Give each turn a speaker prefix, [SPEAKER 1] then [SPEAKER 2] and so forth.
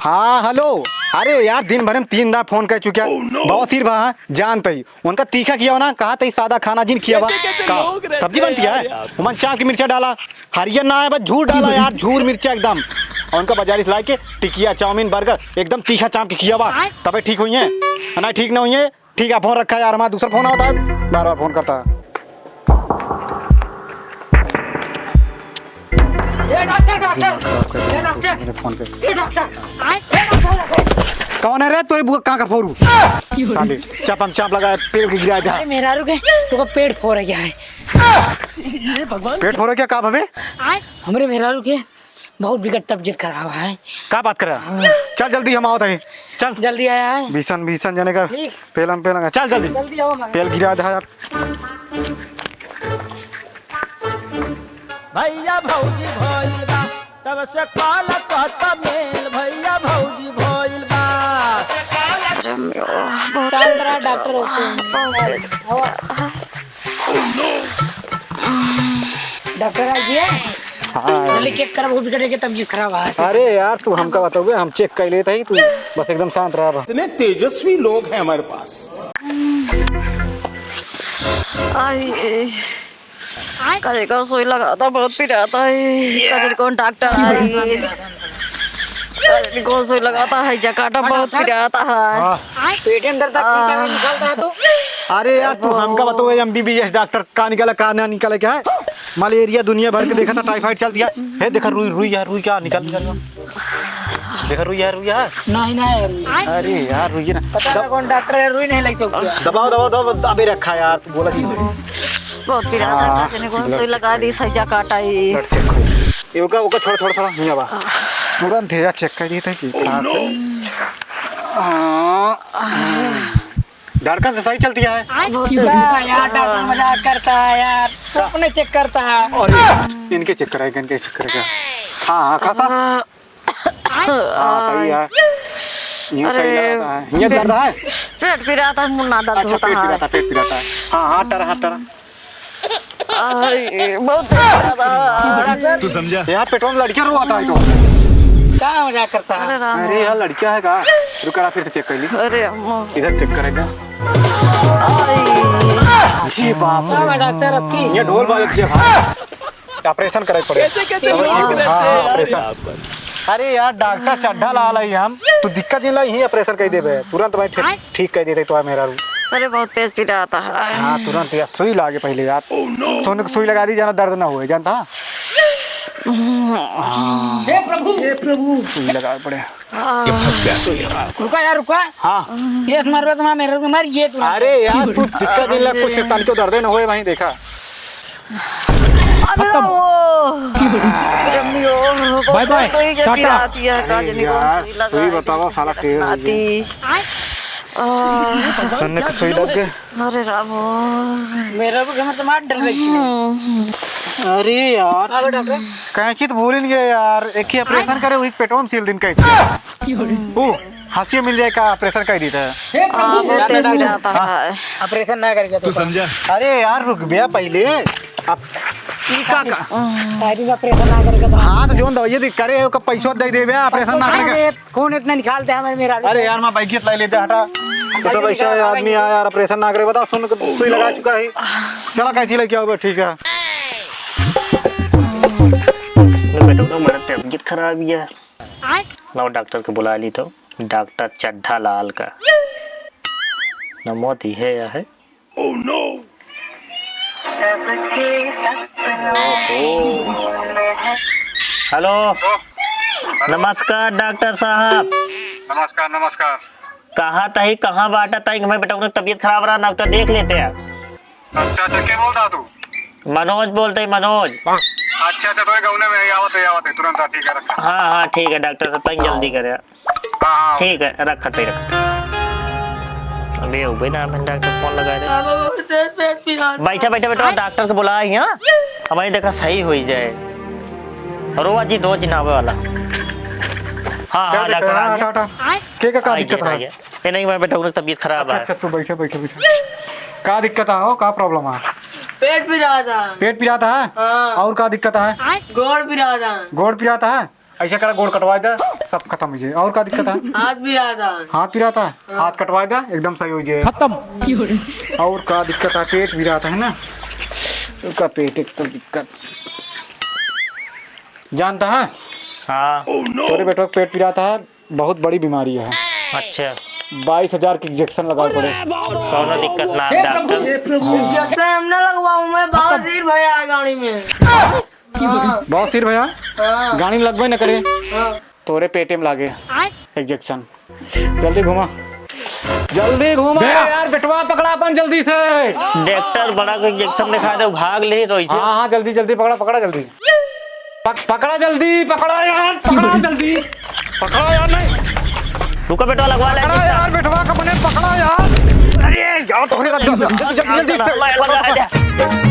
[SPEAKER 1] हाँ हेलो। अरे यार दिन भर में 3 बार फोन कर चुका बहुत सिर भा जानते ही उनका तीखा किया हो ना कहा था सादा खाना जिन किया सब्जी बनती है उमन चाक की मिर्चा डाला हरियर ना है बस झूठ डाला यार झूठ मिर्चा एकदम और उनका बाजारी से ला के टिकिया चाउमीन बर्गर एकदम तीखा चाप के किया हुआ तबे ठीक हुई है नहीं ठीक ना हुई है। ठीक है फोन रखा है यार हमारा दूसरा फोन आता है बार बार फोन करता है। कौन है रे तोरी बुआ कहाँ का फोरू चापम चाप लगा पेड़ को गिरा दिया
[SPEAKER 2] मेरा रुके तो पेट फोड़ गया है।
[SPEAKER 1] ये भगवान पेट फोड़ गया का भवे
[SPEAKER 2] हमरे मेरा रुके बहुत बिगड़ तबीयत खराब है।
[SPEAKER 1] क्या बात कर रहा है चल जल्दी हम आओ थे चल
[SPEAKER 2] जल्दी आया है
[SPEAKER 1] भीषण भीषण जाने का पेलम पेलंगा चल जल्दी
[SPEAKER 2] जल्दी आओ
[SPEAKER 1] पेल गिरा दे यार।
[SPEAKER 3] भैया भौजी भइल बा तब से काल कहता मेल भैया भौजी भइल बा
[SPEAKER 2] सांतरा डॉक्टर डॉक्टर आ गया जल्दी चेक कर बहुत बिगड़ गया तबीयत खराब है।
[SPEAKER 1] अरे यार तू हमका बताओगे हम चेक कर लेते ही तू बस एकदम शांत रहा।
[SPEAKER 4] इतने तेजस्वी लोग हैं हमारे पास।
[SPEAKER 5] कजरी को सुई लगा था बहुत पिराता है कजरी को डॉक्टर आई कजरी को सुई लगाता है जकाटा बहुत पिराता है
[SPEAKER 2] पेट में दर्द निकलता है तो
[SPEAKER 1] अरे यार तू हमका बताओ एमबीबीएस डॉक्टर का निकला का ना निकला क्या है मलेरिया दुनिया भर के देखा था टाइफाइड चलती है देखा रुई रुई यार रुई क्या निकल देखा रुई यार
[SPEAKER 2] नहीं
[SPEAKER 1] अरे यार रुई ना
[SPEAKER 2] पता कौन डॉक्टर है रुई नहीं लगती
[SPEAKER 1] दबाओ दबाओ दबाओ अबे रखा यार तू बोला कि
[SPEAKER 5] बहुत पिराता कजरी को सुई लगा दी सही जकाटा ही
[SPEAKER 1] ओका ओका थोड़ा थोड़ा थोड़ा नहीं आवा तुरंत है चेक कर दिए थे कि खराब से धड़कन से सही चलती है
[SPEAKER 2] यार डॉक्टर मजाक करता है यार अपने चेक करता है
[SPEAKER 1] और इनके चेक कराएगा इनके चेक करेगा हाँ खासा सही है यूं सही लगता है ये दर्द है
[SPEAKER 5] पेट पिराता है मुन्ना दर्द होता है
[SPEAKER 1] पेट पिराता है हाँ हाथ टरा
[SPEAKER 5] बहुत पिराता
[SPEAKER 4] तू समझा
[SPEAKER 1] यार पेट्रोल लड़कियां रोता है तो
[SPEAKER 2] क्या मजाक करता है
[SPEAKER 1] अरे यार लड़कियां है का रुका फिर से चेक कर ली
[SPEAKER 5] अरे अम्मा
[SPEAKER 1] इधर चेक करेगा ये बाप
[SPEAKER 2] क्या डॉक्टर रखी
[SPEAKER 1] ये ढोल बाज दिया भाई ऑपरेशन करे पड़े हाँ ऑपरेशन अरे यार डॉक्टर चड्ढा ला लाई हम तो दिक्कत नहीं लाई ही ऑपरेशन कर देबे तुरंत भाई ठीक कर देते तो मेरा
[SPEAKER 5] अरे बहुत तेज पिराता है
[SPEAKER 1] हाँ तुरंत यार सुई लागे पहले यार सोने को सुई लगा दी जाना दर्द ना हुए जानता
[SPEAKER 2] हे प्रभु
[SPEAKER 1] सुई लगा पड़े
[SPEAKER 2] रुका यार रुका
[SPEAKER 1] हाँ
[SPEAKER 2] ये मार तुम्हारा मेरे को मार ये तू
[SPEAKER 1] अरे यार तू दिक्कत नहीं लग कुछ शैतान को दर्द ना होए भाई देखा
[SPEAKER 5] खत्म बाय बाय सुई के पिराती है कजरी को सुई लगा
[SPEAKER 1] सुई बताओ साला के सुनने को सुई लग गए
[SPEAKER 5] अरे रामो
[SPEAKER 2] मेरा को घर मार डर गई
[SPEAKER 1] अरे यार
[SPEAKER 2] डॉक्टर
[SPEAKER 1] कैंची तो भूल ही नहीं गए यार एक ही ऑपरेशन करे वही पेटों में सील दिन कैंची ओ हंसी मिल जाए का ऑपरेशन कर दी था
[SPEAKER 2] हे प्रभु
[SPEAKER 5] बहुत तेज पिराता है
[SPEAKER 2] ऑपरेशन ना करेगा
[SPEAKER 4] तू समझा
[SPEAKER 1] अरे यार रुक गया पहले अब
[SPEAKER 2] शायद ऑपरेशन ना करेगा तो
[SPEAKER 1] हाँ तो जोन दवाई दी करे का पैसा दे देबे ऑपरेशन ना करेगा
[SPEAKER 2] कौन इतना निकालते हैं मेरा
[SPEAKER 1] अरे यार मैं बाइक ला लेते हटा तो सब ऐसा आदमी आया यार ऑपरेशन ना करे बता सुन सुई लगा चुका है चला कैंची लेके आओ ठीक है
[SPEAKER 6] बेटा तो मेरा तबीयत खराब है ना डॉक्टर को बुला ली तो डॉक्टर चड्ढा लाल का ना मौत ही है या है
[SPEAKER 4] ओह नो
[SPEAKER 6] हेलो नमस्कार डॉक्टर साहब
[SPEAKER 1] नमस्कार नमस्कार
[SPEAKER 6] कहाँ तही कहाँ बाटा तही मैं बेटा तबीयत खराब रहा डॉक्टर देख लेते हैं
[SPEAKER 1] अच्छा अच्छा क्या बोल रहा तू
[SPEAKER 6] मनोज बोलते मनोज
[SPEAKER 1] अच्छा अच्छा तो गौने में आवत है तुरंत ठीक है रखा
[SPEAKER 6] हाँ ठीक है डॉक्टर साहब तंग जल्दी करे
[SPEAKER 1] हाँ
[SPEAKER 6] ठीक है रखते अबे हो ना मैंने डॉक्टर फोन लगा दे बैठा बैठा बैठा डॉक्टर को बुलाया यहाँ हमारी देखा सही हो जाए रोवा जी दो जिनावे वाला हाँ हाँ डॉक्टर आ गया
[SPEAKER 1] क्या का दिक्कत है
[SPEAKER 6] ये नहीं मैं बेटा तबीयत खराब है
[SPEAKER 1] अच्छा तू बैठे बैठे बैठे का दिक्कत है का प्रॉब्लम है
[SPEAKER 2] पेट पिराता
[SPEAKER 1] पेट पिराता है
[SPEAKER 2] हाँ।
[SPEAKER 1] और का दिक्कत है
[SPEAKER 2] गोड़ पिराता
[SPEAKER 1] गोड़ पिराता है ऐसे करा गोड़ कटवा दे सब खत्म हो जाए। और क्या दिक्कत है?
[SPEAKER 2] हाथ भी रहा था।
[SPEAKER 1] हाथ भी रहता है, हाथ कटवा दे एकदम सही हो जाए। खत्म। और क्या दिक्कत है? पेट भी रहता है ना, उसका पेट एक तो दिक्कत जानता है।
[SPEAKER 6] हाँ
[SPEAKER 1] तोरे बेटा का पेट भी रहता है, बहुत बड़ी बीमारी है।
[SPEAKER 6] अच्छा
[SPEAKER 1] 22,000 की इंजेक्शन लगाए पड़े।
[SPEAKER 6] कौनो दिक्कत ना डॉक्टर।
[SPEAKER 2] इंजेक्शन हम ना लगवाऊं मैं, बहुत सिर भैया है गाड़ी में।
[SPEAKER 1] बहुत सिर भैया गाड़ी में लगवाई न करे,
[SPEAKER 2] हाँ।
[SPEAKER 1] तोरे पेटे में लागे इंजेक्शन। जल्दी घुमा, जल्दी घुमा यार, बेटवा पकड़ा अपन जल्दी से।
[SPEAKER 6] डॉक्टर बड़ा को इंजेक्शन दिखा दे, भाग ले रोई छे।
[SPEAKER 1] हाँ हाँ जल्दी जल्दी पकड़ा, पकड़ा जल्दी, पकड़ा जल्दी, पकड़ा यार, पकड़ा जल्दी, पकड़ा यार। नहीं
[SPEAKER 6] रुको बेटा लगवा ले
[SPEAKER 1] पकड़ा यार, बेटवा का बने पकड़ा यार। अरे यार, जल्दी जल्दी
[SPEAKER 6] लगा दे।